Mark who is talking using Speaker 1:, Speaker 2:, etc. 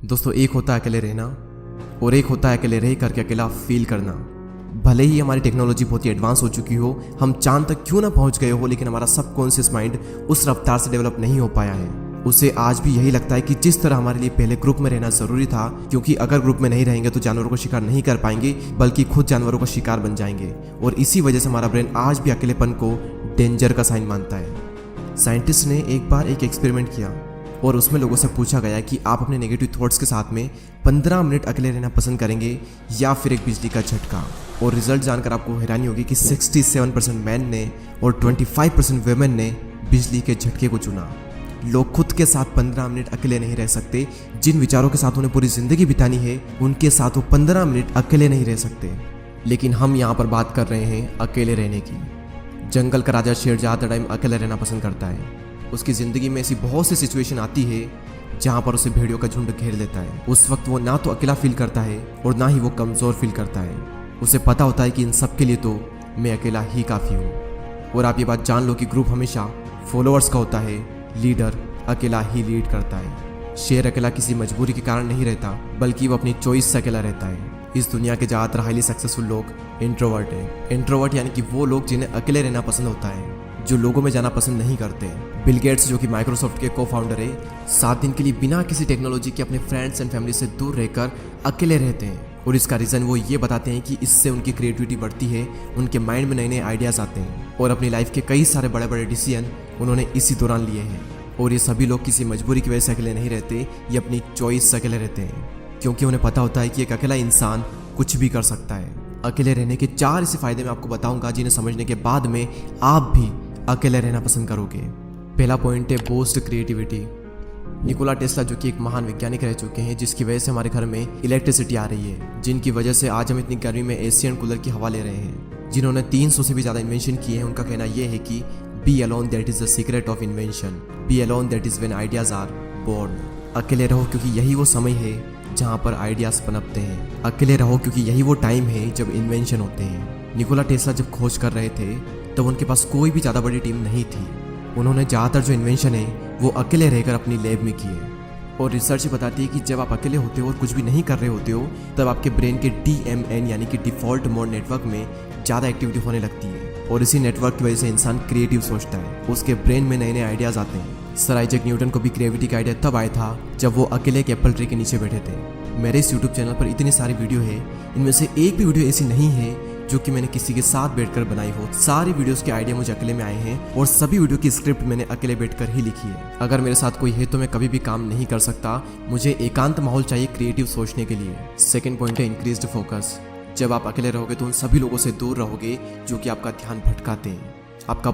Speaker 1: दोस्तों, एक होता है अकेले रहना और एक होता है अकेले रह करके अकेला फील करना। भले ही हमारी टेक्नोलॉजी बहुत ही एडवांस हो चुकी हो, हम चांद तक क्यों ना पहुंच गए हो, लेकिन हमारा सबकॉन्शियस माइंड उस रफ्तार से डेवलप नहीं हो पाया है। उसे आज भी यही लगता है कि जिस तरह हमारे लिए पहले ग्रुप में रहना जरूरी था, क्योंकि अगर ग्रुप में नहीं रहेंगे तो जानवरों को शिकार नहीं कर पाएंगे, बल्कि खुद जानवरों का शिकार बन जाएंगे। और इसी वजह से हमारा ब्रेन आज भी अकेलेपन को डेंजर का साइन मानता है। साइंटिस्ट ने एक बार एक एक्सपेरिमेंट किया और उसमें लोगों से पूछा गया कि आप अपने नेगेटिव थॉट्स के साथ में 15 मिनट अकेले रहना पसंद करेंगे या फिर एक बिजली का झटका। और रिजल्ट जानकर आपको हैरानी होगी कि 67% मैन ने और 25% वुमेन ने बिजली के झटके को चुना। लोग खुद के साथ 15 मिनट अकेले नहीं रह सकते। जिन विचारों के साथ उन्हें पूरी जिंदगी बितानी है, उनके साथ वो 15 मिनट अकेले नहीं रह सकते। लेकिन हम यहाँ पर बात कर रहे हैं अकेले रहने की। जंगल का राजा शेर ज़्यादा टाइम अकेले रहना पसंद करता है। उसकी ज़िंदगी में ऐसी बहुत सी सिचुएशन आती है जहाँ पर उसे भेड़ियों का झुंड घेर लेता है। उस वक्त वो ना तो अकेला फील करता है और ना ही वो कमज़ोर फील करता है। उसे पता होता है कि इन सब के लिए तो मैं अकेला ही काफ़ी हूँ। और आप ये बात जान लो कि ग्रुप हमेशा फॉलोअर्स का होता है, लीडर अकेला ही लीड करता है। शेर अकेला किसी मजबूरी के कारण नहीं रहता, बल्कि वो अपनी चॉइस से अकेला रहता है। इस दुनिया के ज़्यादातर हाईली सक्सेसफुल लोग इंट्रोवर्ट हैं। इंट्रोवर्ट यानी कि वो लोग जिन्हें अकेले रहना पसंद होता है, जो लोगों में जाना पसंद नहीं करते। बिल गेट्स, जो कि माइक्रोसॉफ्ट के को फाउंडर है, 7 दिन के लिए बिना किसी टेक्नोलॉजी के अपने फ्रेंड्स एंड फैमिली से दूर रहकर अकेले रहते हैं। और इसका रीज़न वो ये बताते हैं कि इससे उनकी क्रिएटिविटी बढ़ती है, उनके माइंड में नए नए आइडियाज़ आते हैं और अपनी लाइफ के कई सारे बड़े बड़े डिसीजन उन्होंने इसी दौरान लिए हैं। और ये सभी लोग किसी मजबूरी की वजह से अकेले नहीं रहते, ये अपनी चॉइस से अकेले रहते हैं, क्योंकि उन्हें पता होता है कि एक अकेला इंसान कुछ भी कर सकता है। अकेले रहने के 4 ऐसे फायदे मैं आपको बताऊंगा जिन्हें समझने के बाद में आप भी अकेले रहना पसंद करोगे। पहला पॉइंट है बूस्ट क्रिएटिविटी। निकोला टेस्ला, जो कि एक महान वैज्ञानिक रह चुके हैं, जिसकी वजह से हमारे घर में इलेक्ट्रिसिटी आ रही है, जिनकी वजह से आज हम इतनी गर्मी में एसी एंड कूलर की हवा ले रहे हैं, जिन्होंने 300 से भी ज़्यादा इन्वेंशन किए हैं। उनका कहना यह है कि be alone that is the secret of invention, be alone that is when ideas are born. अकेले रहो क्योंकि यही वो समय है जहाँ पर आइडियाज पनपते हैं। अकेले रहो क्योंकि यही वो टाइम है जब इन्वेंशन होते हैं। निकोला टेस्ला जब खोज कर रहे थे तब उनके पास कोई भी ज़्यादा बड़ी टीम नहीं थी। उन्होंने ज़्यादातर जो इन्वेंशन है वो अकेले रहकर अपनी लैब में किए। और रिसर्च बताती है कि जब आप अकेले होते हो और कुछ भी नहीं कर रहे होते हो, तब आपके ब्रेन के DMN यानी कि डिफ़ॉल्ट मोड नेटवर्क में ज़्यादा एक्टिविटी होने लगती है। और इसी नेटवर्क की वजह से इंसान क्रिएटिव सोचता है, उसके ब्रेन में नए नए आइडियाज़ आते हैं। सर आइजैक न्यूटन को भी क्रिएटिविटी का आइडिया तब आया था जब वो अकेले एक एप्पल ट्री के नीचे बैठे थे। मेरे इस यूट्यूब चैनल पर इतनी सारी वीडियो है, इनमें से एक भी वीडियो ऐसी नहीं है जो कि मैंने किसी के साथ बैठकर बनाई हो। सारी वीडियोस के आइडिया मुझे अकेले में आए हैं और सभी वीडियो की स्क्रिप्ट मैंने अकेले बैठकर ही लिखी है। अगर मेरे साथ कोई है तो मैं कभी भी काम नहीं कर सकता। मुझे एकांत माहौल चाहिए क्रिएटिव सोचने के लिए। सेकंड पॉइंट है इंक्रीज्ड फोकस। जब आप अकेले रहोगे तो उन सभी लोगों से दूर रहोगे जो कि आपका ध्यान भटकाते हैं। आपका